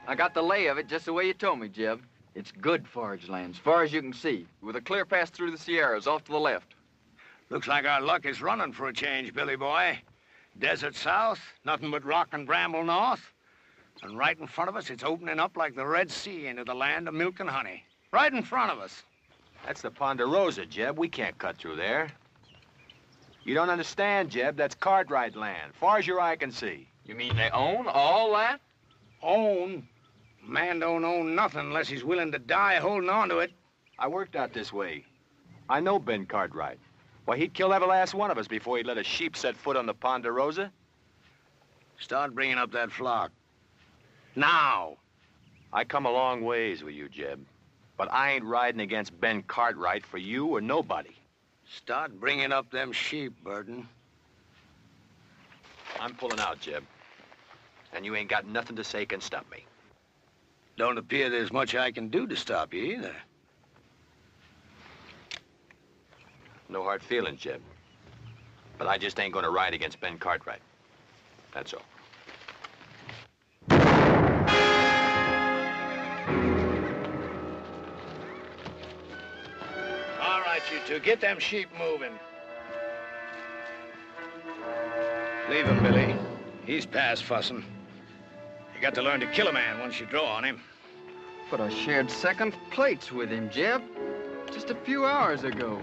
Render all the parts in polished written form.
I got the lay of it just the way you told me, Jeb. It's good forage land, as far as you can see, with a clear pass through the Sierras off to the left. Looks like our luck is running for a change, Billy boy. Desert south, nothing but rock and bramble north. And right in front of us, it's opening up like the Red Sea into the land of milk and honey. Right in front of us. That's the Ponderosa, Jeb. We can't cut through there. You don't understand, Jeb. That's Cartwright land, far as your eye can see. You mean they own all that? Own? Man don't own nothing unless he's willing to die holding on to it. I worked out this way. I know Ben Cartwright. Why, he'd kill every last one of us before he'd let a sheep set foot on the Ponderosa. Start bringing up that flock. Now. I come a long ways with you, Jeb. But I ain't riding against Ben Cartwright for you or nobody. Start bringing up them sheep, Burton. I'm pulling out, Jeb. And you ain't got nothing to say can stop me. Don't appear there's much I can do to stop you either. No hard feelings, Jeb. But I just ain't gonna ride against Ben Cartwright. That's all. All right, you two, get them sheep moving. Leave him, Billy. He's past fussing. You got to learn to kill a man once you draw on him. But I shared second plates with him, Jeb, just a few hours ago.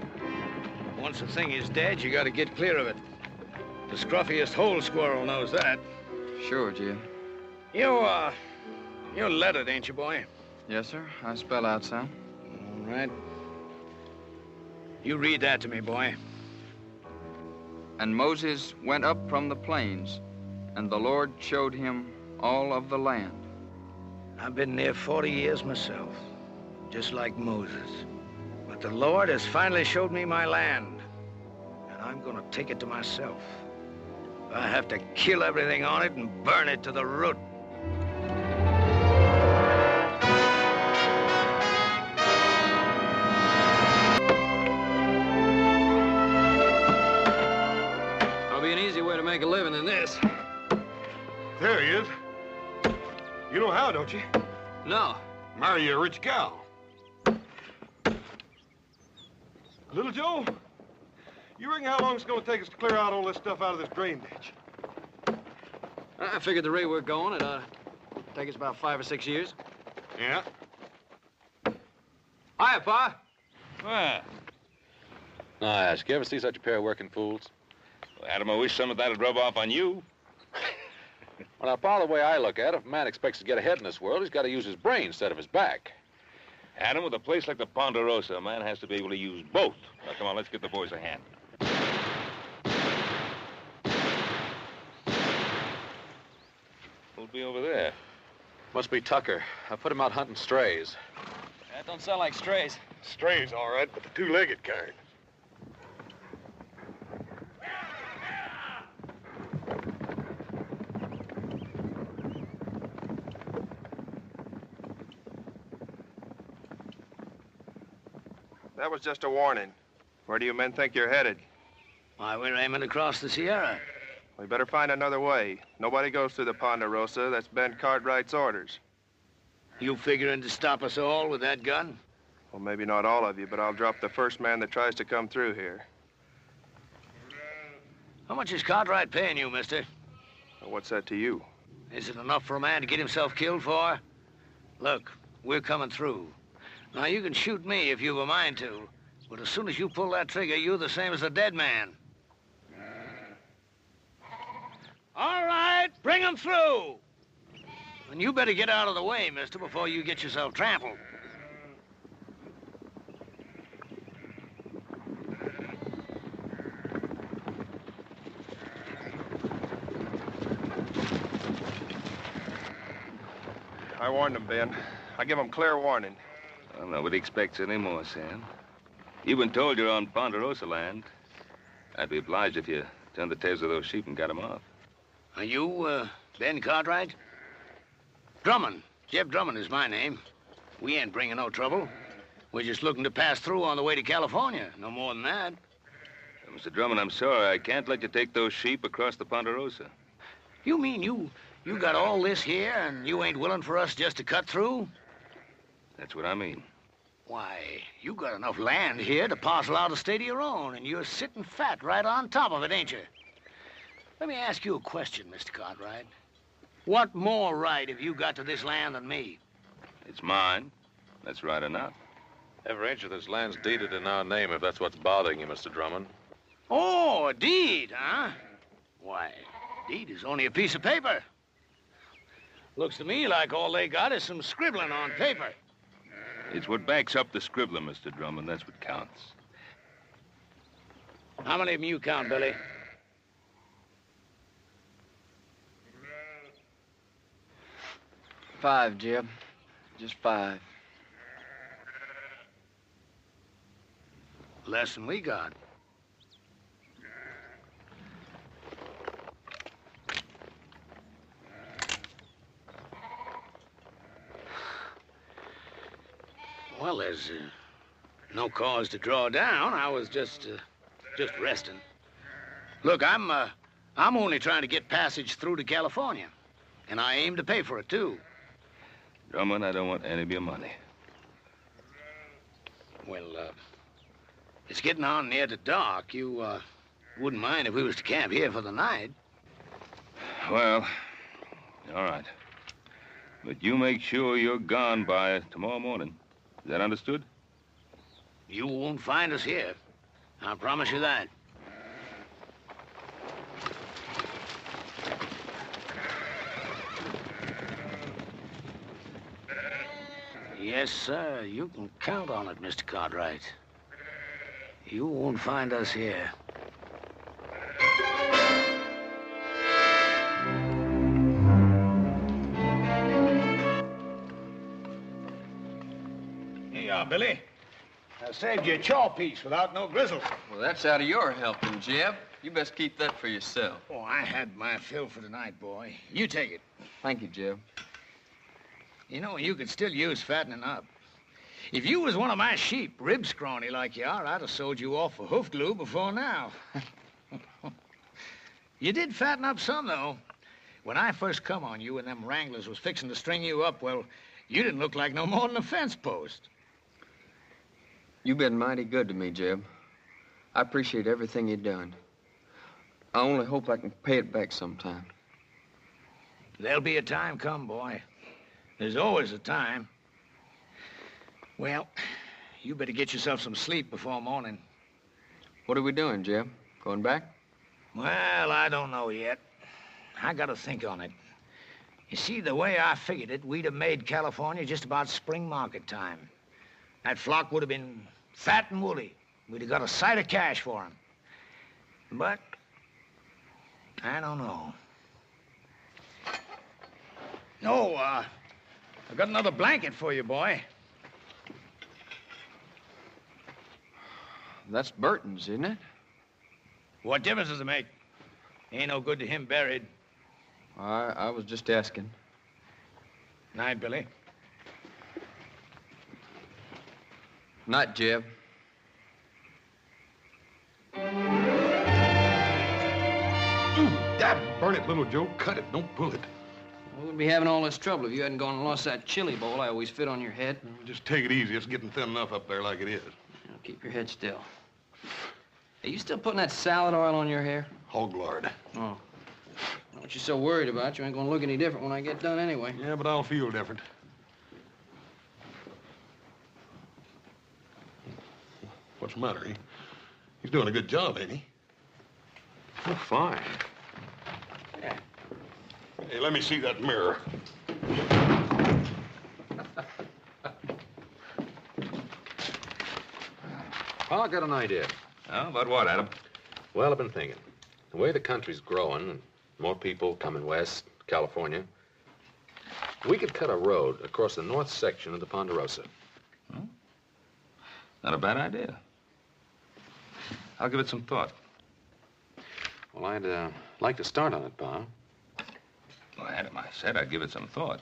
Once the thing is dead, you got to get clear of it. The scruffiest hole squirrel knows that. Sure, Jeb. You're lettered, ain't you, boy? Yes, sir. I spell out some. All right. You read that to me, boy. And Moses went up from the plains, and the Lord showed him all of the land. I've been there 40 years myself, just like Moses. But the Lord has finally showed me my land, and I'm gonna take it to myself. I have to kill everything on it and burn it to the root. There'll be an easier way to make a living than this. There he is. You know how, don't you? No. Marry a rich gal. Little Joe, you reckon how long it's going to take us to clear out all this stuff out of this drain ditch? I figured the rate we're going, it ought to take us about 5 or 6 years. Yeah? Hiya, Pa. Ah. Nice. You ever see such a pair of working fools? Well, Adam, I wish some of that would rub off on you. Well, now, Pa, the way I look at it, if a man expects to get ahead in this world, he's got to use his brain instead of his back. Adam, with a place like the Ponderosa, a man has to be able to use both. Now, come on, let's get the boys a hand. Who'll be over there? Must be Tucker. I put him out hunting strays. That don't sound like strays. Strays, all right, but the two-legged kind. That was just a warning. Where do you men think you're headed? Why, we're aiming across the Sierra. We better find another way. Nobody goes through the Ponderosa. That's Ben Cartwright's orders. You figuring to stop us all with that gun? Well, maybe not all of you, but I'll drop the first man that tries to come through here. How much is Cartwright paying you, mister? Well, what's that to you? Is it enough for a man to get himself killed for? Look, we're coming through. Now, you can shoot me if you've a mind to, but as soon as you pull that trigger, you're the same as a dead man. All right, bring him through. And you better get out of the way, mister, before you get yourself trampled. I warned them, Ben. I give them clear warning. Well, nobody expects any more, Sam. You've been told you're on Ponderosa land. I'd be obliged if you turned the tails of those sheep and got them off. Are you, Ben Cartwright? Drummond. Jeb Drummond is my name. We ain't bringing no trouble. We're just looking to pass through on the way to California. No more than that. Mr. Drummond, I'm sorry. I can't let you take those sheep across the Ponderosa. You mean you You got all this here, and you ain't willing for us just to cut through? That's what I mean. Why, you got enough land here to parcel out a state of your own, and you're sitting fat right on top of it, ain't you? Let me ask you a question, Mr. Cartwright. What more right have you got to this land than me? It's mine. That's right enough. Every inch of this land's deeded in our name, if that's what's bothering you, Mr. Drummond. Oh, a deed, huh? Why, deed is only a piece of paper. Looks to me like all they got is some scribbling on paper. It's what backs up the scribbler, Mr. Drummond. That's what counts. How many of them you count, Billy? Five, Jeb. Just 5. Less than we got. Well, there's no cause to draw down. I was just resting. Look, I'm only trying to get passage through to California, and I aim to pay for it, too. Drummond, I don't want any of your money. Well, it's getting on near to dark. You, wouldn't mind if we was to camp here for the night? Well, all right. But you make sure you're gone by tomorrow morning. Is that understood? You won't find us here. I promise you that. Yes, sir. You can count on it, Mr. Cartwright. You won't find us here. Here you are, Billy. I saved you a chaw piece without no grizzle. Well, that's out of your helping, Jeb. You best keep that for yourself. Oh, I had my fill for tonight, boy. You take it. Thank you, Jeb. You know, you could still use fattening up. If you was one of my sheep, rib scrawny like you are, I'd have sold you off for hoof glue before now. You did fatten up some, though. When I first come on you and them wranglers was fixing to string you up, well, you didn't look like no more than a fence post. You've been mighty good to me, Jeb. I appreciate everything you've done. I only hope I can pay it back sometime. There'll be a time come, boy. There's always a time. Well, you better get yourself some sleep before morning. What are we doing, Jeb? Going back? Well, I don't know yet. I gotta think on it. You see, the way I figured it, we'd have made California just about spring market time. That flock would have been fat and woolly. We'd have got a sight of cash for 'em. But I don't know. No, I've got another blanket for you, boy. That's Burton's, isn't it? What difference does it make? Ain't no good to him buried. I was just asking. Night, Billy. Night, Jeb. Dad, burn it, little Joe. Cut it. Don't pull it. I wouldn't be having all this trouble if you hadn't gone and lost that chili bowl I always fit on your head. Just take it easy. It's getting thin enough up there like it is. Now, keep your head still. Are you still putting that salad oil on your hair? Hog lard. Oh. What you so worried about? You ain't gonna look any different when I get done anyway. Yeah, but I'll feel different. What's the matter? He's doing a good job, ain't he? Oh, fine. Hey, let me see that mirror. I got an idea. Oh, about what, Adam? Well, I've been thinking. The way the country's growing, and more people coming west, California, we could cut a road across the north section of the Ponderosa. Well, not a bad idea. I'll give it some thought. Well, I'd like to start on it, Pa. Well, Adam, I said I'd give it some thought.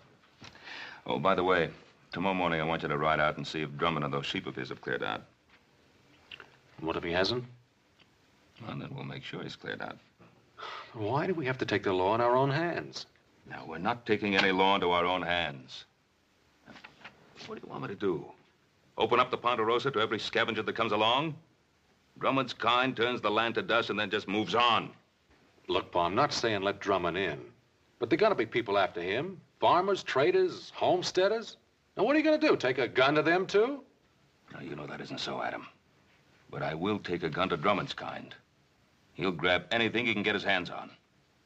Oh, by the way, tomorrow morning I want you to ride out and see if Drummond and those sheep of his have cleared out. What if he hasn't? Well, then we'll make sure he's cleared out. Why do we have to take the law in our own hands? Now, we're not taking any law into our own hands. What do you want me to do? Open up the Ponderosa to every scavenger that comes along? Drummond's kind turns the land to dust and then just moves on. Look, Pa, I'm not saying let Drummond in. But there gotta be people after him. Farmers, traders, homesteaders. Now, what are you gonna do? Take a gun to them, too? Now, you know that isn't so, Adam. But I will take a gun to Drummond's kind. He'll grab anything he can get his hands on.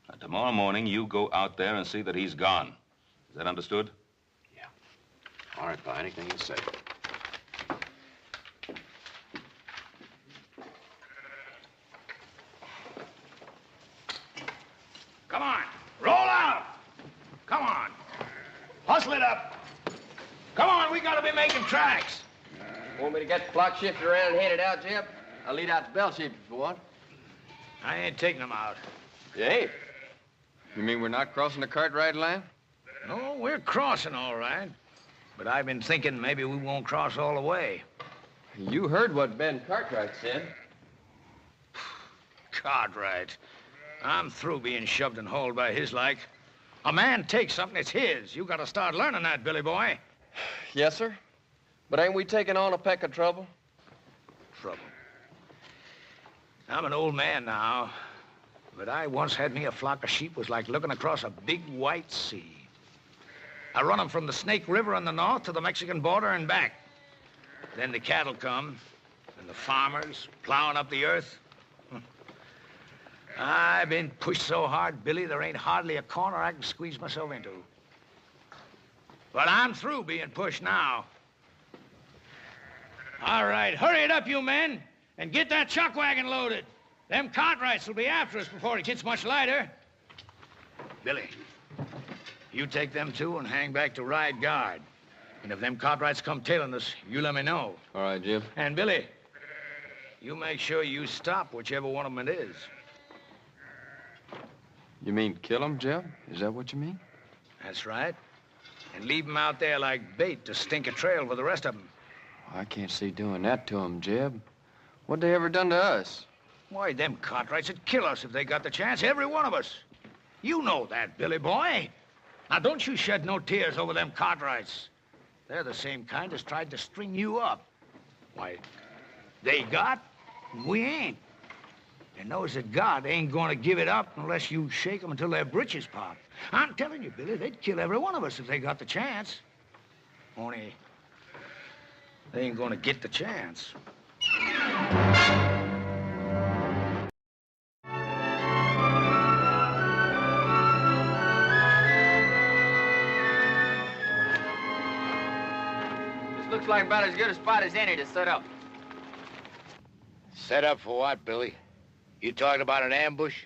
Now, tomorrow morning, you go out there and see that he's gone. Is that understood? Yeah. All right, Pa, anything you say. Come on, roll out! Come on, hustle it up. Come on, we gotta be making tracks. Want me to get the flock shifted around and headed out, Jeb? I'll lead out the bell sheep if you want. I ain't taking them out. You ain't? You mean we're not crossing the Cartwright line? No, we're crossing all right. But I've been thinking maybe we won't cross all the way. You heard what Ben Cartwright said. Cartwright. I'm through being shoved and hauled by his like. A man takes something, it's his. You gotta start learning that, Billy boy. Yes, sir. But ain't we taking on a peck of trouble? Trouble. I'm an old man now, but I once had me a flock of sheep was like looking across a big white sea. I run them from the Snake River in the north to the Mexican border and back. Then the cattle come, and the farmers plowing up the earth. I've been pushed so hard, Billy, there ain't hardly a corner I can squeeze myself into. But I'm through being pushed now. All right, hurry it up, you men, and get that chuck wagon loaded. Them Cartwrights will be after us before it gets much lighter. Billy, you take them two and hang back to ride guard. And if them Cartwrights come tailing us, you let me know. All right, Jeb. And Billy, you make sure you stop whichever one of them it is. You mean kill him, Jeb? Is that what you mean? That's right. And leave them out there like bait to stink a trail for the rest of them. I can't see doing that to him, Jeb. What they ever done to us? Why, them Cartwrights would kill us if they got the chance, every one of us. You know that, Billy boy. Now, don't you shed no tears over them Cartwrights. They're the same kind as tried to string you up. Why, they got, we ain't. And knows that God ain't gonna give it up unless you shake them until their britches pop. I'm telling you, Billy, they'd kill every one of us if they got the chance. Only, they ain't gonna get the chance. This looks like about as good a spot as any to set up. Set up for what, Billy? You talking about an ambush?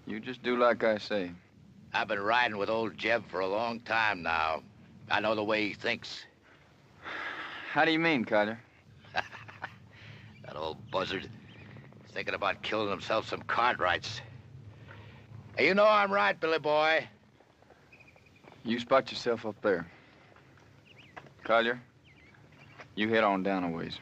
You just do like I say. I've been riding with old Jeb for a long time now. I know the way he thinks. How do you mean, Carter? That old buzzard. Thinking about killing himself some Cartwrights. Hey, you know I'm right, Billy boy. You spot yourself up there. Collier, you head on down a ways.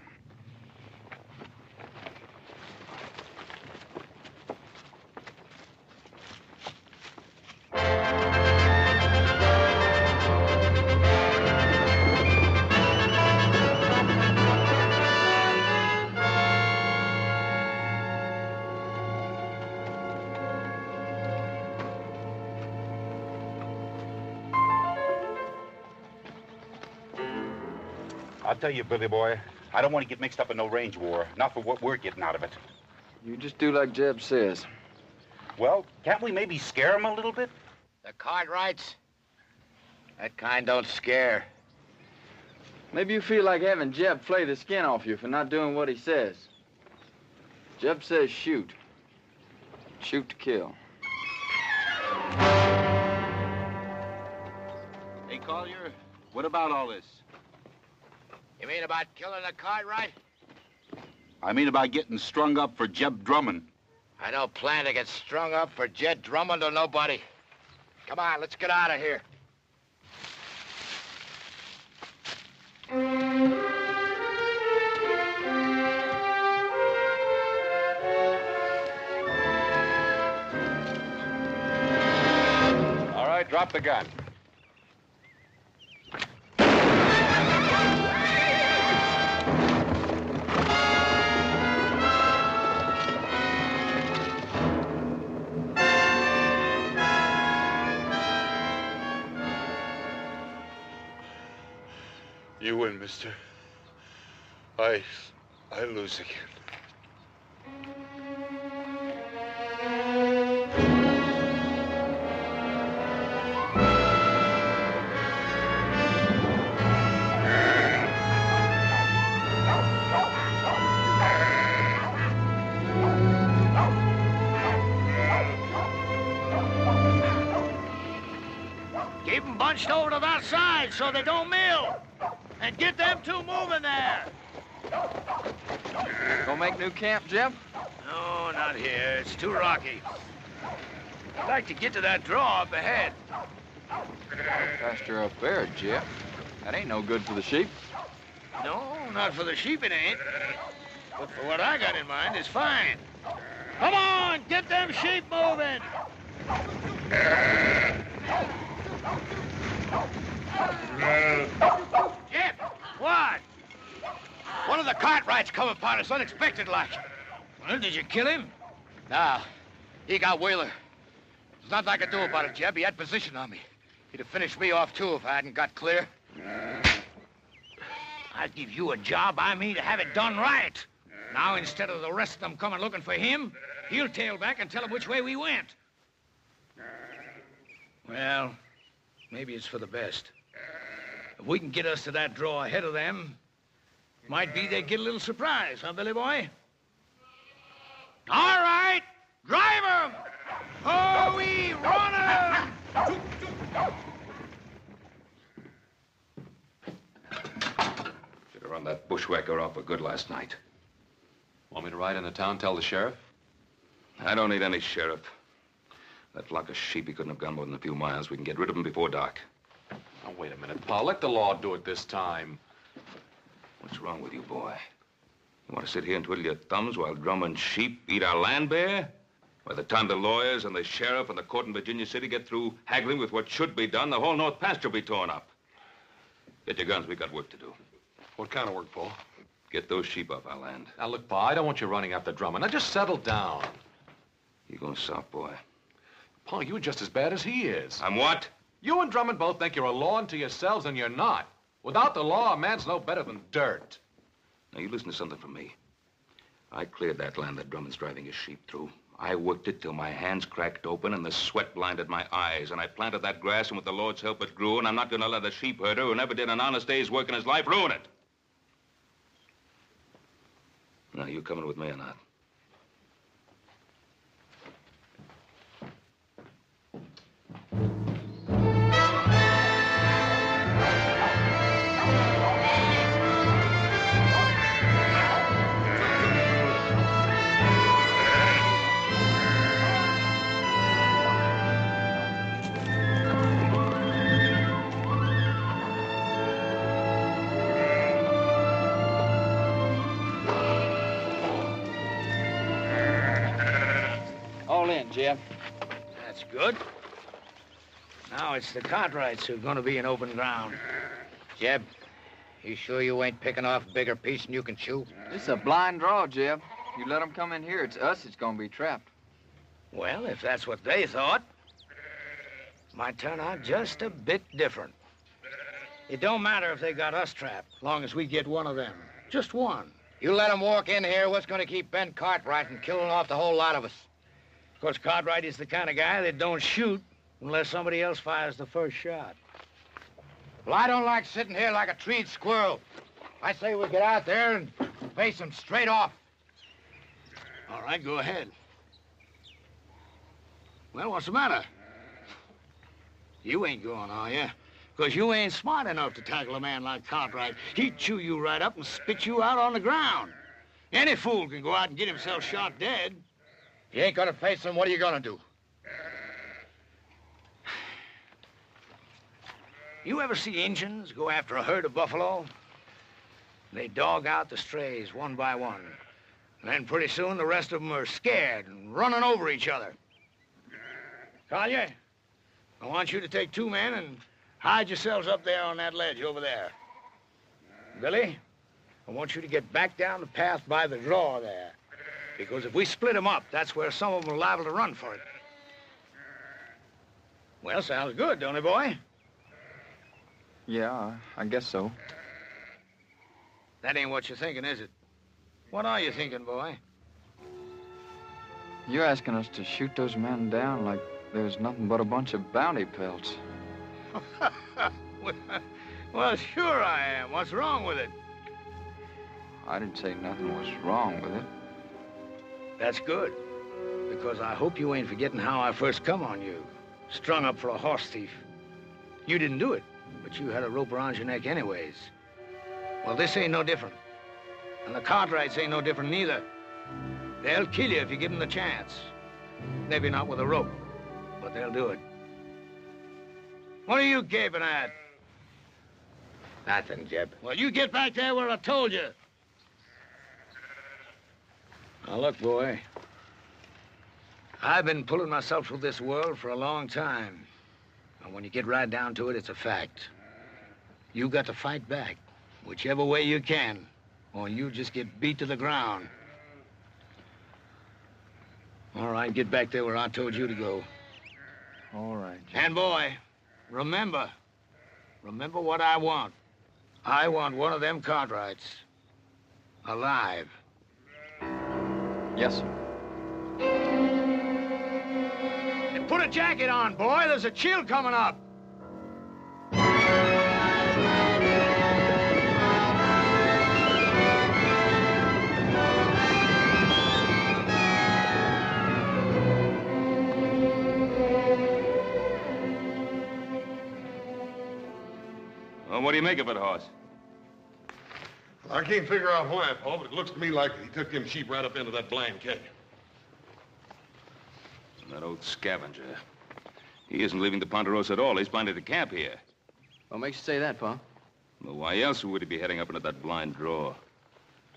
I'll tell you, Billy boy, I don't want to get mixed up in no range war. Not for what we're getting out of it. You just do like Jeb says. Well, can't we maybe scare him a little bit? The Cartwrights? That kind don't scare. Maybe you feel like having Jeb flay the skin off you for not doing what he says. Jeb says shoot. Shoot to kill. Hey, Collier, what about all this? You mean about killing the Cartwright? I mean about getting strung up for Jeb Drummond. I don't plan to get strung up for Jeb Drummond or nobody. Come on, let's get out of here. All right, quiet. Drop the gun. You win, mister. I lose again. Keep them bunched over to that side so they don't mill. And get them two moving there. Gonna make new camp, Jeb? No, not here. It's too rocky. I'd like to get to that draw up ahead. Pasture up there, Jeb. That ain't no good for the sheep. No, not for the sheep it ain't. But for what I got in mind, it's fine. Come on, get them sheep moving. Jeb, what? One of the Cartwrights come upon us unexpected like. Well, did you kill him? Nah, he got Wheeler. There's nothing I could do about it, Jeb. He had position on me. He'd have finished me off, too, if I hadn't got clear. I give you a job, I mean to have it done right. Now, instead of the rest of them coming looking for him, he'll tail back and tell them which way we went. Well, maybe it's for the best. If we can get us to that draw ahead of them, might be they get a little surprise, huh, Billy boy? All right, drive 'em! Oh, we run 'em! Should have run that bushwhacker off for good last night. Want me to ride into town, tell the sheriff? I don't need any sheriff. That flock of sheep, he couldn't have gone more than a few miles. We can get rid of them before dark. Now, wait a minute, Pa. Let the law do it this time. What's wrong with you, boy? You want to sit here and twiddle your thumbs while Drummond's sheep eat our land bare? By the time the lawyers and the sheriff and the court in Virginia City get through haggling with what should be done, the whole North Pasture will be torn up. Get your guns. We got work to do. What kind of work, Pa? Get those sheep off our land. Now, look, Pa, I don't want you running after Drummond. Now, just settle down. You going soft, boy? Pa, you're just as bad as he is. I'm what? You and Drummond both think you're a law unto yourselves, and you're not. Without the law, a man's no better than dirt. Now, you listen to something from me. I cleared that land that Drummond's driving his sheep through. I worked it till my hands cracked open and the sweat blinded my eyes. And I planted that grass, and with the Lord's help, it grew. And I'm not going to let a sheep herder who never did an honest day's work in his life ruin it. Now, you coming with me or not? All in, Jeb. That's good. Now it's the Cartwrights who are going to be in open ground. Jeb, you sure you ain't picking off a bigger piece than you can chew? It's a blind draw, Jeb. You let them come in here, it's us that's gonna be trapped. Well, if that's what they thought, might turn out just a bit different. It don't matter if they got us trapped, long as we get one of them. Just one. You let them walk in here, what's going to keep Ben Cartwright from killing off the whole lot of us? Of course, Cartwright is the kind of guy that don't shoot unless somebody else fires the first shot. Well, I don't like sitting here like a treed squirrel. I say we get out there and face them straight off. All right, go ahead. Well, what's the matter? You ain't going, are you? Because you ain't smart enough to tackle a man like Cartwright. He'd chew you right up and spit you out on the ground. Any fool can go out and get himself shot dead. If you ain't gonna face him, what are you gonna do? You ever see Injuns go after a herd of buffalo? They dog out the strays one by one. And then pretty soon the rest of them are scared and running over each other. Collier, I want you to take 2 men and hide yourselves up there on that ledge over there. Billy, I want you to get back down the path by the draw there. Because if we split them up, that's where some of them are liable to run for it. Well, sounds good, don't it, boy? Yeah, I guess so. That ain't what you're thinking, is it? What are you thinking, boy? You're asking us to shoot those men down like there's nothing but a bunch of bounty pelts. Well, sure I am. What's wrong with it? I didn't say nothing was wrong with it. That's good. Because I hope you ain't forgetting how I first come on you. Strung up for a horse thief. You didn't do it, but you had a rope around your neck anyways. Well, this ain't no different. And the Cartwrights ain't no different neither. They'll kill you if you give them the chance. Maybe not with a rope, but they'll do it. What are you gaping at? Nothing, Jeb. Well, you get back there where I told you. Now, look, boy. I've been pulling myself through this world for a long time. And when you get right down to it, it's a fact. You got to fight back, whichever way you can, or you just get beat to the ground. All right, get back there where I told you to go. All right, Jeb. And, boy, remember what I want. I want one of them Cartwrights alive. Yes, sir. And put a jacket on, boy. There's a chill coming up. Well, what do you make of it, Hoss? I can't figure out why, Paul, but it looks to me like he took them sheep right up into that blind canyon. That old scavenger. He isn't leaving the Ponderosa at all. He's planning to camp here. What makes you say that, Pa? Well, why else would he be heading up into that blind draw?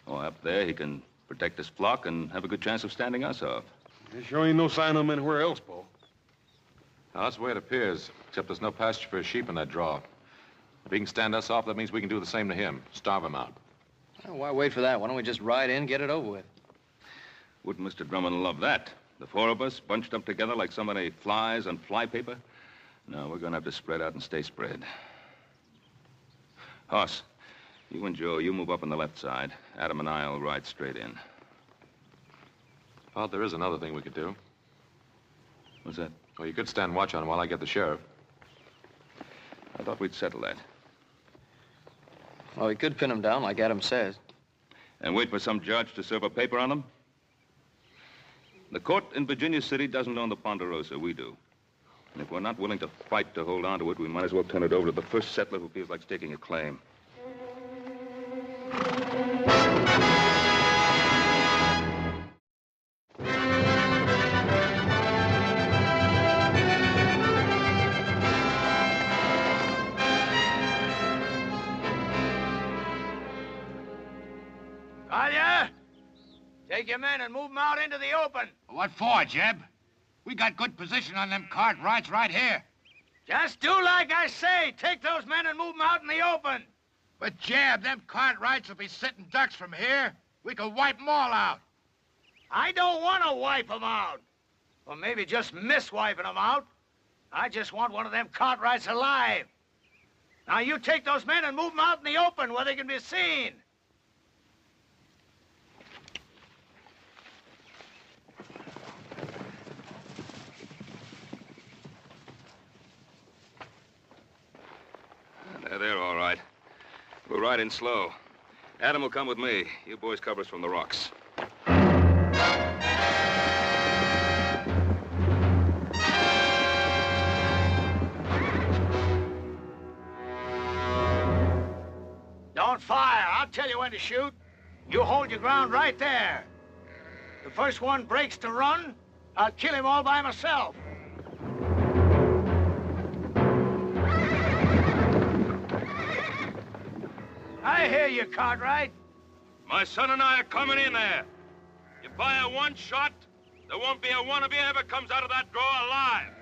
Oh, up there, he can protect his flock and have a good chance of standing us off. There sure ain't no sign of him anywhere else, Paul. Now, that's the way it appears, except there's no pasture for his sheep in that draw. If he can stand us off, that means we can do the same to him. Starve him out. Well, why wait for that? Why don't we just ride in, get it over with? Wouldn't Mr. Drummond love that? The 4 of us bunched up together like so many flies on flypaper? No, we're going to have to spread out and stay spread. Hoss, you and Joe, you move up on the left side. Adam and I'll ride straight in. Well, there is another thing we could do. What's that? Well, you could stand watch on him while I get the sheriff. I thought we'd settle that. Well, we could pin him down, like Adam says. And wait for some judge to serve a paper on him? The court in Virginia City doesn't own the Ponderosa. We do. And if we're not willing to fight to hold on to it, we might as well turn it over to the first settler who feels like staking a claim. Take your men and move them out into the open. What for, Jeb? We got good position on them Cartwrights right here. Just do like I say. Take those men and move them out in the open. But, Jeb, them Cartwrights will be sitting ducks from here. We could wipe them all out. I don't want to wipe them out. Or maybe just miss wiping them out. I just want one of them Cartwrights alive. Now, you take those men and move them out in the open where they can be seen. They're all right. We'll ride in slow. Adam will come with me. You boys cover us from the rocks. Don't fire. I'll tell you when to shoot. You hold your ground right there. The first one breaks to run, I'll kill him all by myself. I hear you, Cartwright. My son and I are coming in there. You fire one shot, there won't be a one of you ever comes out of that drawer alive.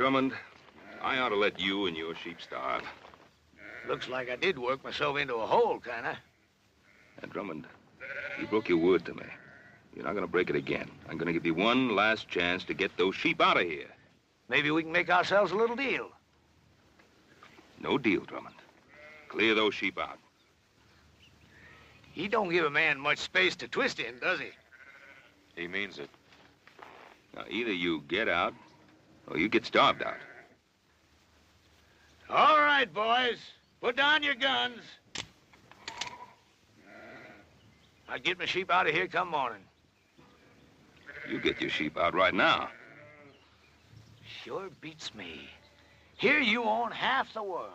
Drummond, I ought to let you and your sheep starve. Looks like I did work myself into a hole, kinda. And Drummond, you broke your word to me. You're not gonna break it again. I'm gonna give you one last chance to get those sheep out of here. Maybe we can make ourselves a little deal. No deal, Drummond. Clear those sheep out. He don't give a man much space to twist in, does he? He means it. Now, either you get out, or you get starved out. All right, boys. Put down your guns. I'll get my sheep out of here come morning. You get your sheep out right now. Sure beats me. Here you own half the world.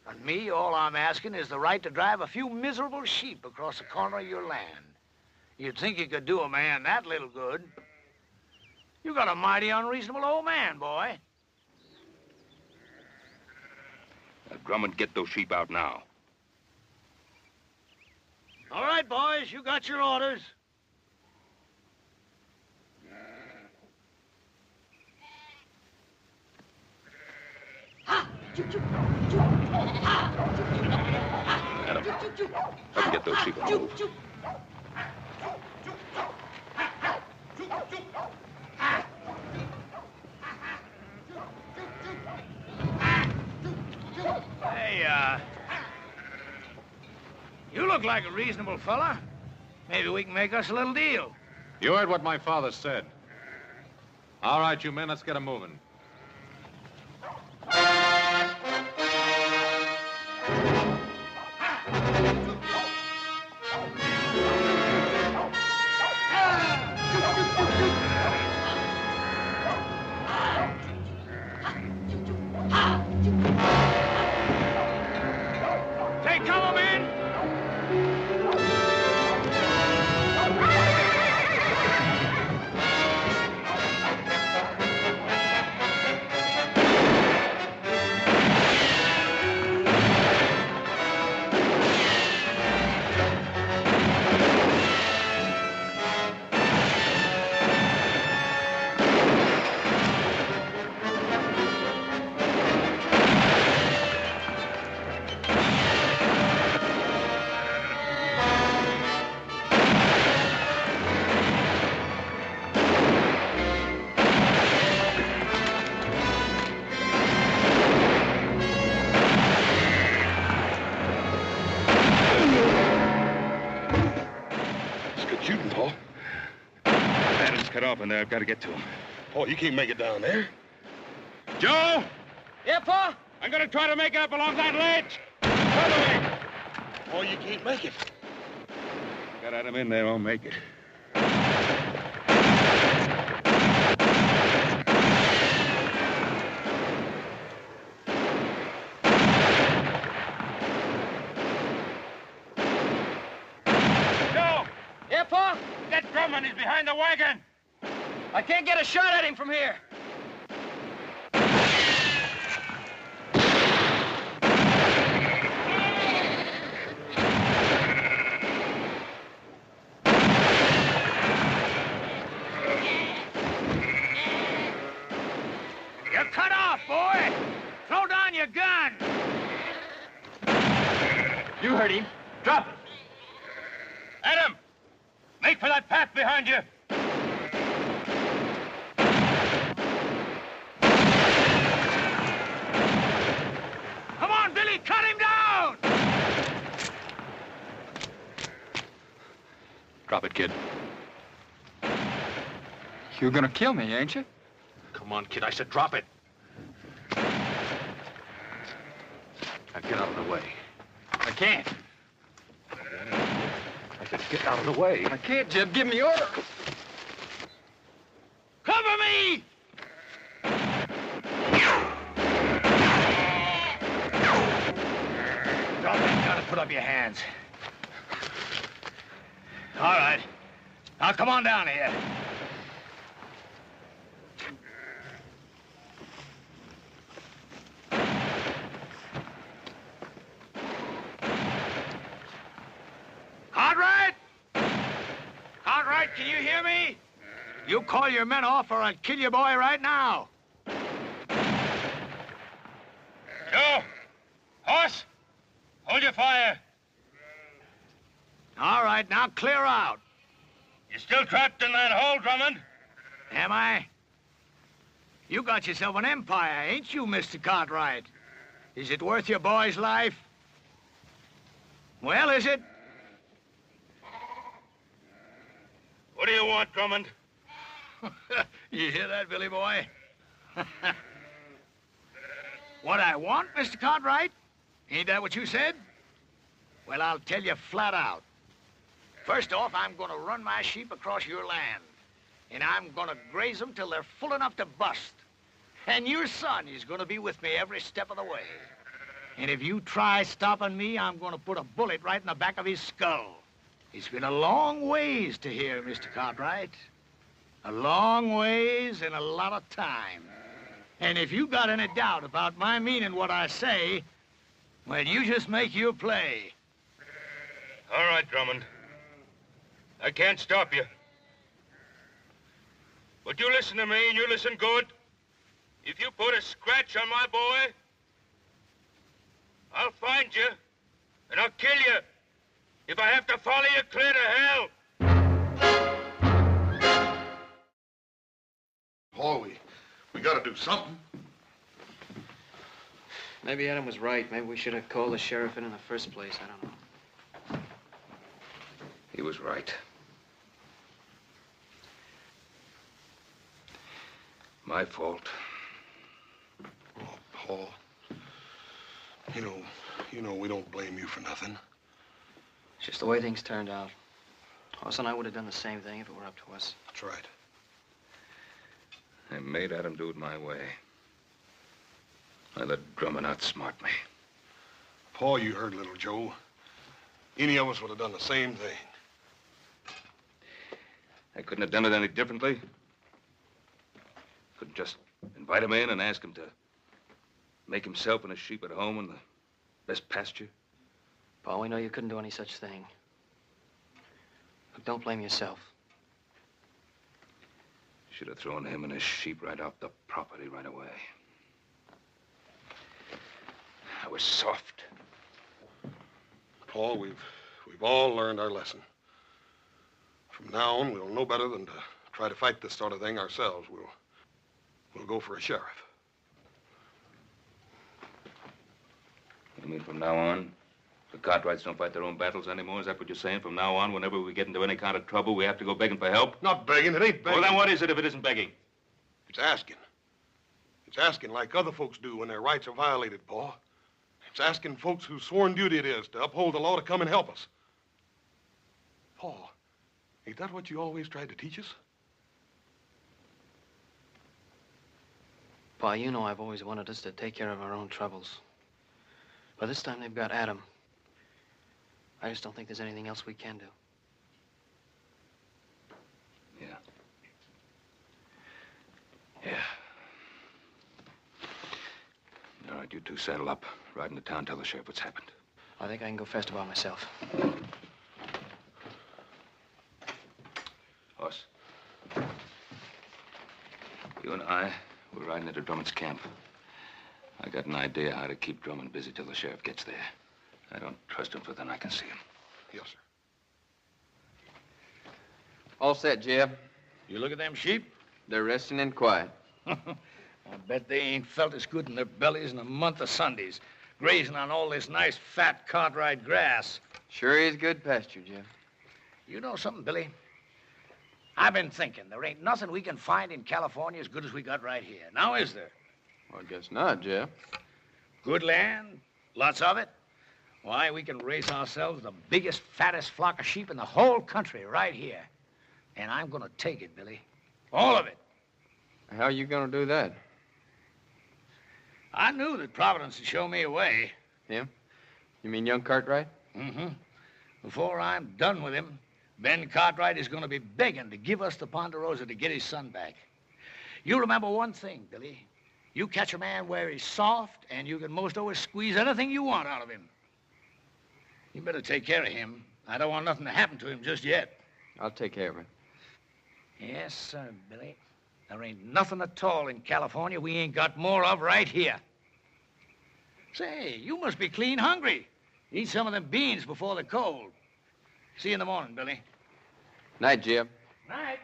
And me, all I'm asking is the right to drive a few miserable sheep across the corner of your land. You'd think you could do a man that little good. You got a mighty unreasonable old man, boy. Now, Drummond, get those sheep out now. All right, boys, you got your orders. Adam, let's get those sheep on the move. Hey, you look like a reasonable fella. Maybe we can make us a little deal. You heard what my father said. All right, you men, let's get 'em moving. Take cover, men! In there. I've got to get to him. Oh, you can't make it down there. Joe! Yeah, Pa? I'm gonna try to make it up along that ledge. Further away. Oh, you can't make it. Got Adam in there, I'll make it. Joe! Yeah, Pa? That Drummond is behind the wagon. I can't get a shot at him from here. You're cut off, boy. Throw down your gun. You heard him. Drop it. Adam, make for that path behind you. Cut him down! Drop it, kid. You're gonna kill me, ain't you? Come on, kid. I said drop it. Now get out of the way. I can't. I said get out of the way. I can't, Jeb. Give me order. Cover me! Drop that gun and put up your hands. All right. Now come on down here. Cartwright! Cartwright, can you hear me? You call your men off or I'll kill your boy right now. Joe! Horse! Hold your fire. All right, now clear out. You're still trapped in that hole, Drummond? Am I? You got yourself an empire, ain't you, Mr. Cartwright? Is it worth your boy's life? Well, is it? What do you want, Drummond? You hear that, Billy boy? What I want, Mr. Cartwright? Ain't that what you said? Well, I'll tell you flat out. First off, I'm gonna run my sheep across your land. And I'm gonna graze them till they're full enough to bust. And your son is gonna be with me every step of the way. And if you try stopping me, I'm gonna put a bullet right in the back of his skull. It's been a long ways to here, Mr. Cartwright. A long ways and a lot of time. And if you got any doubt about my meaning what I say, well, you just make your play. All right, Drummond. I can't stop you. But you listen to me, and you listen good. If you put a scratch on my boy, I'll find you, and I'll kill you. If I have to follow you clear to hell. Paul, we gotta do something. Maybe Adam was right. Maybe we should have called the sheriff in the first place. I don't know. He was right. My fault. Oh, Paul. You know we don't blame you for nothing. It's just the way things turned out. Hoss and I would have done the same thing if it were up to us. That's right. I made Adam do it my way. I let Drummond outsmart me. Paul, you heard little Joe. Any of us would have done the same thing. I couldn't have done it any differently. Couldn't just invite him in and ask him to make himself and his sheep at home in the best pasture. Paul, we know you couldn't do any such thing. Look, don't blame yourself. Should have thrown him and his sheep right off the property right away. I was soft. Paul, we've all learned our lesson. From now on, we'll know better than to try to fight this sort of thing ourselves. We'll go for a sheriff. You mean from now on, the Cartwrights don't fight their own battles anymore? Is that what you're saying? From now on, whenever we get into any kind of trouble, we have to go begging for help? Not begging. It ain't begging. Well, then what is it if it isn't begging? It's asking. It's asking like other folks do when their rights are violated, Paul. It's asking folks whose sworn duty it is to uphold the law to come and help us. Paul, ain't that what you always tried to teach us? Pa, you know I've always wanted us to take care of our own troubles. But this time they've got Adam. I just don't think there's anything else we can do. Yeah. Yeah. All right, you two saddle up. Ride into town, tell the sheriff what's happened. I think I can go fast by myself. Hoss. You and I, we're riding into Drummond's camp. I got an idea how to keep Drummond busy till the sheriff gets there. I don't trust him, but then I can see him. Yes, sir. All set, Jeb. You look at them sheep? They're resting in quiet. I bet they ain't felt as good in their bellies in a month of Sundays, grazing on all this nice, fat Cartwright grass. Sure is good pasture, Jeb. You know something, Billy? I've been thinking, there ain't nothing we can find in California as good as we got right here. Now, is there? Well, I guess not, Jeb. Good land, lots of it. Why, we can raise ourselves the biggest, fattest flock of sheep in the whole country right here. And I'm gonna take it, Billy. All of it. How are you gonna do that? I knew that Providence would show me a way. Him? You mean young Cartwright? Mm-hmm. Before I'm done with him, Ben Cartwright is gonna be begging to give us the Ponderosa to get his son back. You remember one thing, Billy. You catch a man where he's soft, and you can most always squeeze anything you want out of him. You better take care of him. I don't want nothing to happen to him just yet. I'll take care of it. Yes, sir, Billy. There ain't nothing at all in California we ain't got more of right here. Say, you must be clean hungry. Eat some of them beans before the cold. See you in the morning, Billy. Night, Jeb. Night.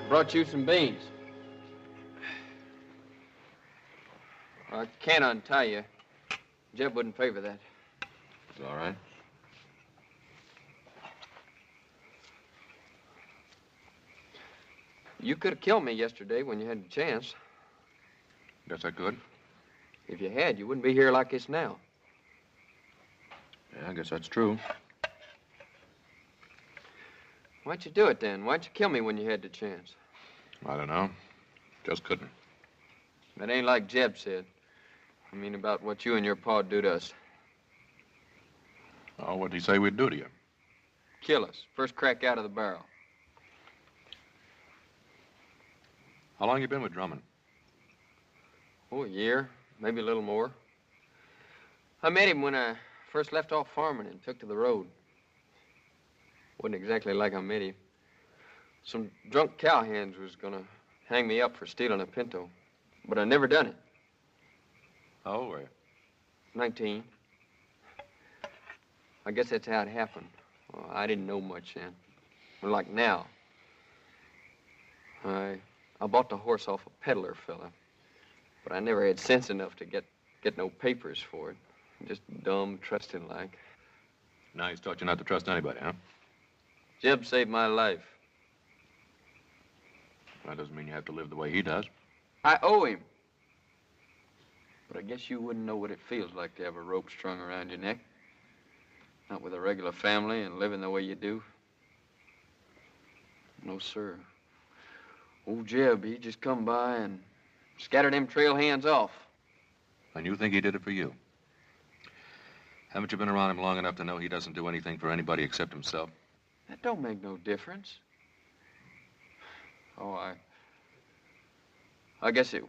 Brought you some beans. I can't untie you. Jeb wouldn't favor that. It's all right. You could have killed me yesterday when you had the chance. Guess I could. If you had, you wouldn't be here like this now. Yeah, I guess that's true. Why'd you do it then? Why'd you kill me when you had the chance? I don't know. Just couldn't. That ain't like Jeb said. I mean about what you and your pa do to us. Oh, what'd he say we'd do to you? Kill us. First crack out of the barrel. How long you been with Drummond? Oh, a year. Maybe a little more. I met him when I first left off farming and took to the road. Wasn't exactly like I met him. Some drunk cowhands was gonna hang me up for stealing a pinto, but I never done it. How old were you? 19. I guess that's how it happened. Well, I didn't know much then. Well, like now. I bought the horse off a peddler fella, but I never had sense enough to get no papers for it. Just dumb, trusting like. Now he's taught you not to trust anybody, huh? Jeb saved my life. That doesn't mean you have to live the way he does. I owe him. But I guess you wouldn't know what it feels like to have a rope strung around your neck. Not with a regular family and living the way you do. No, sir. Old Jeb, he just come by and scattered them trail hands off. And you think he did it for you? Haven't you been around him long enough to know he doesn't do anything for anybody except himself? That don't make no difference. Oh, I guess it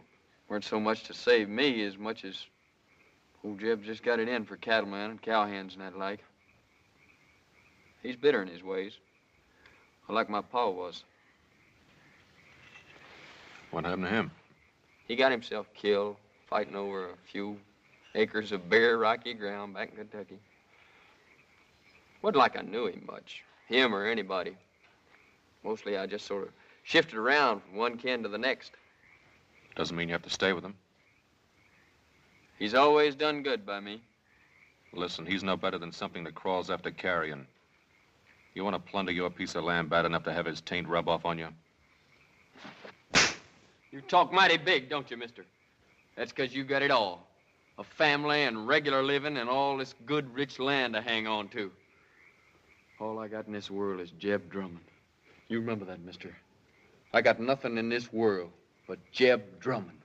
weren't so much to save me as much as old Jeb just got it in for cattlemen and cowhands and that like. He's bitter in his ways, like my pa was. What happened to him? He got himself killed fighting over a few acres of bare, rocky ground back in Kentucky. Wasn't like I knew him much, him or anybody. Mostly I just sort of shifted around from one kin to the next. Doesn't mean you have to stay with him. He's always done good by me. Listen, he's no better than something that crawls after carrion. You want to plunder your piece of land bad enough to have his taint rub off on you? You talk mighty big, don't you, mister? That's 'cause you got it all. A family and regular living and all this good, rich land to hang on to. All I got in this world is Jeb Drummond. You remember that, mister. I got nothing in this world but Jeb Drummond.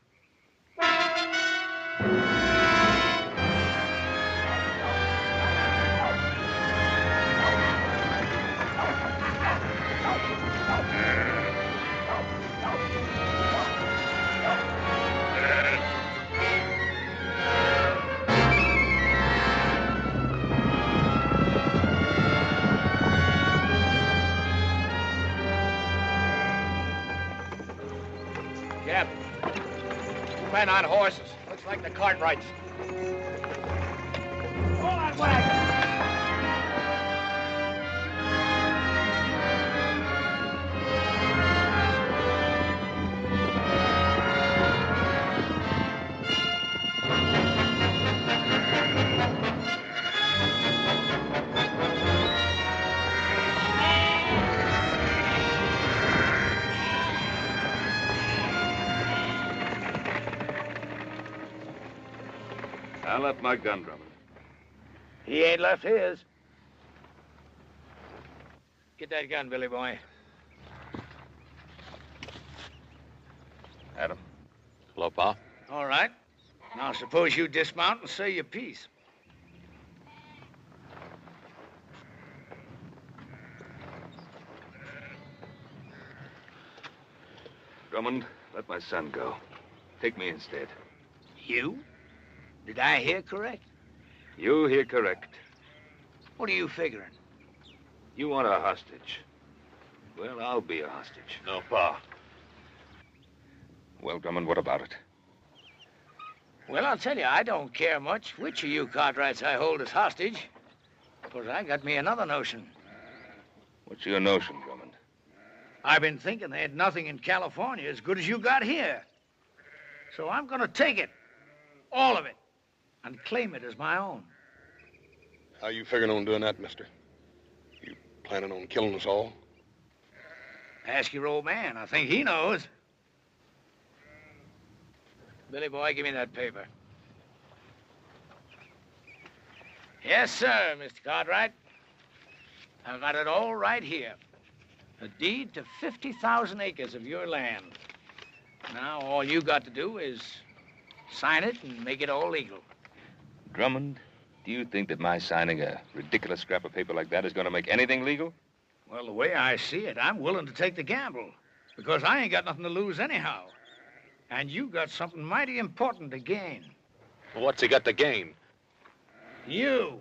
Jeb, men on horses. Looks like the Cartwrights. Hold on, wagon. I left my gun, Drummond. He ain't left his. Get that gun, Billy boy. Adam. Hello, Pa. All right. Now, suppose you dismount and say your piece. Drummond, let my son go. Take me instead. You? Did I hear correct? You hear correct. What are you figuring? You want a hostage. Well, I'll be a hostage. No, Pa. Well, Drummond, what about it? Well, I'll tell you, I don't care much which of you Cartwrights I hold as hostage. Because I got me another notion. What's your notion, Drummond? I've been thinking they had nothing in California as good as you got here. So I'm going to take it, all of it, and claim it as my own. How you figuring on doing that, mister? You planning on killing us all? Ask your old man. I think he knows. Billy boy, give me that paper. Yes, sir, Mr. Cartwright. I've got it all right here. A deed to 50,000 acres of your land. Now, all you got to do is sign it and make it all legal. Drummond, do you think that my signing a ridiculous scrap of paper like that is going to make anything legal? Well, the way I see it, I'm willing to take the gamble. Because I ain't got nothing to lose anyhow. And you got something mighty important to gain. Well, what's he got to gain? You.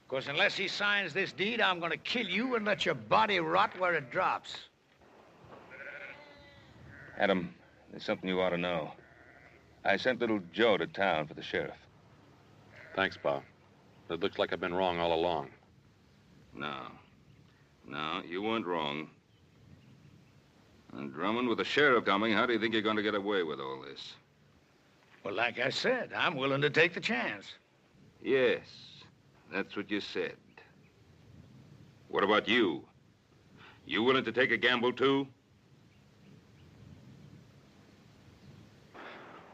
Because unless he signs this deed, I'm going to kill you and let your body rot where it drops. Adam, there's something you ought to know. I sent little Joe to town for the sheriff. Thanks, Pa. It looks like I've been wrong all along. No, you weren't wrong. And Drummond, with the sheriff coming, how do you think you're going to get away with all this? Well, like I said, I'm willing to take the chance. Yes, that's what you said. What about you? You willing to take a gamble, too?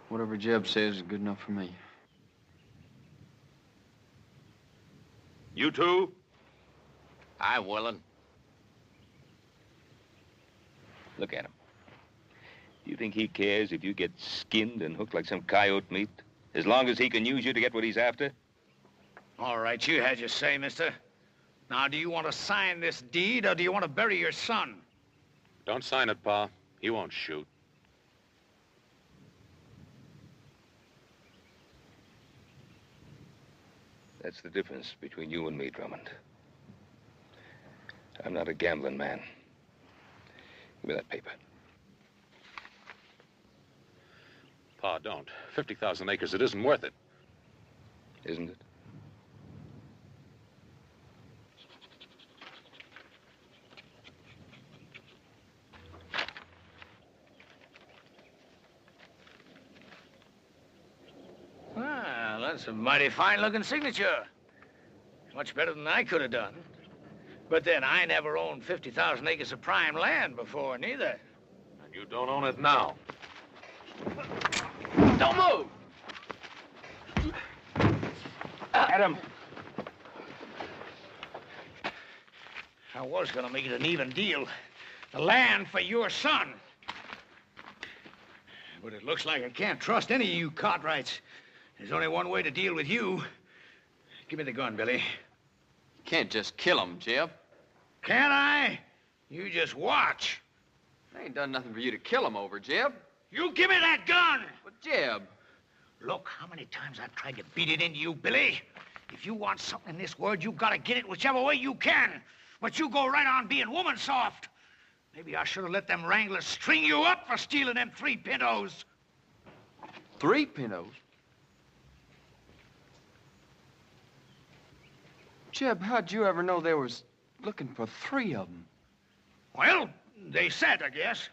Whatever Jeb says is good enough for me. You too? I'm willing. Look at him. Do you think he cares if you get skinned and hooked like some coyote meat? As long as he can use you to get what he's after? All right, you had your say, mister. Now, do you want to sign this deed, or do you want to bury your son? Don't sign it, Pa. He won't shoot. That's the difference between you and me, Drummond. I'm not a gambling man. Give me that paper. Pa, don't. 50,000 acres, it isn't worth it. Isn't it? Well, that's a mighty fine-looking signature. Much better than I could have done. But then, I never owned 50,000 acres of prime land before, neither. And you don't own it now. Don't move! Adam. I was gonna make it an even deal. The land for your son. But it looks like I can't trust any of you Cartwrights. There's only one way to deal with you. Give me the gun, Billy. Can't just kill him, Jeb. Can't I? You just watch. I ain't done nothing for you to kill him over, Jeb. You give me that gun! But, Jeb... Look, how many times I've tried to beat it into you, Billy. If you want something in this world, you've got to get it whichever way you can. But you go right on being woman soft. Maybe I should have let them wranglers string you up for stealing them 3 pintos. 3 pintos? Jeb, how'd you ever know they was looking for 3 of them? Well, they said, I guess.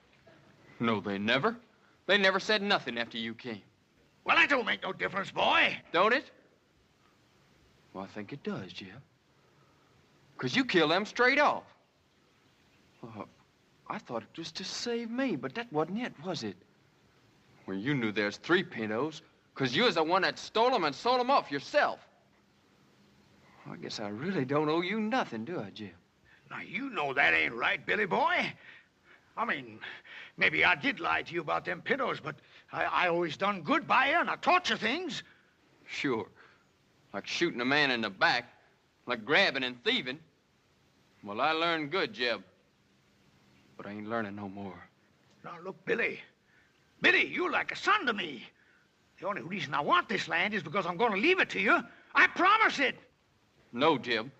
No, they never. They never said nothing after you came. Well, that don't make no difference, boy. Don't it? Well, I think it does, Jeb. 'Cause you killed them straight off. I thought it was to save me, but that wasn't it, was it? Well, you knew there's 3 pintos, 'cause you was the one that stole them and sold them off yourself. I guess I really don't owe you nothing, do I, Jeb? Now, you know that ain't right, Billy boy. I mean, maybe I did lie to you about them pintos, but I always done good by you, and I taught you things. Sure. Like shooting a man in the back, like grabbing and thieving. Well, I learned good, Jeb. But I ain't learning no more. Now, look, Billy. Billy, you're like a son to me. The only reason I want this land is because I'm going to leave it to you. I promise it. No, Jeb.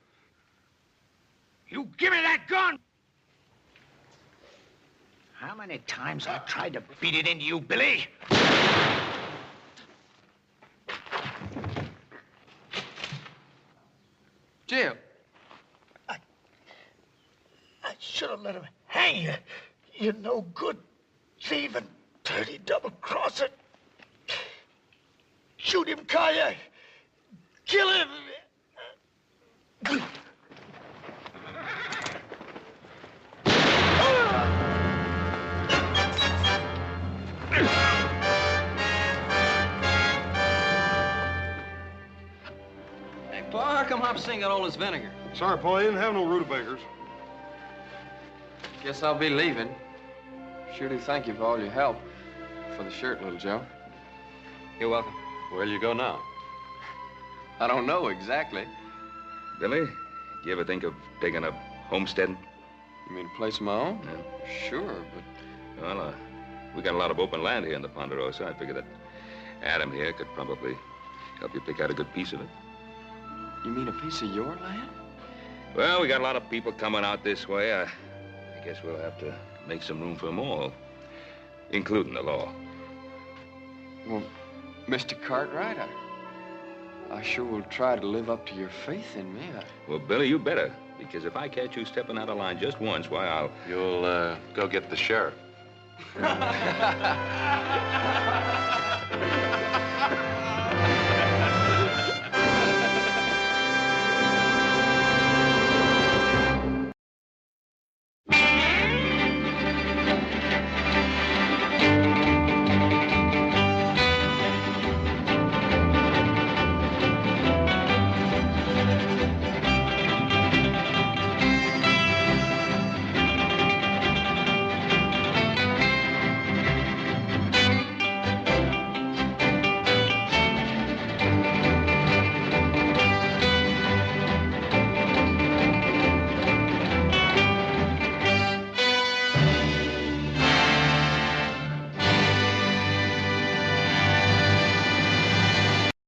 You give me that gun! How many times I tried to beat it into you, Billy? Jeb. I should have let him hang you. You're no good, thieving, dirty double-crosser. Shoot him, Kaya. Kill him. Hey, Pa, how come Hop's got all this vinegar? Sorry, Paul, you didn't have no rutabagas. Guess I'll be leaving. Sure do thank you for all your help. For the shirt, little Joe. You're welcome. Where'll you go now? I don't know exactly. Billy, do you ever think of taking up homesteading? You mean a place of my own? Yeah. Sure, but... Well, we got a lot of open land here in the Ponderosa. I figured that Adam here could probably help you pick out a good piece of it. You mean a piece of your land? Well, we got a lot of people coming out this way. I guess we'll have to make some room for them all, including the law. Well, Mr. Cartwright, I sure will try to live up to your faith in me. Well, Billy, you better, because if I catch you stepping out of line just once, why, I'll... You'll, go get the sheriff.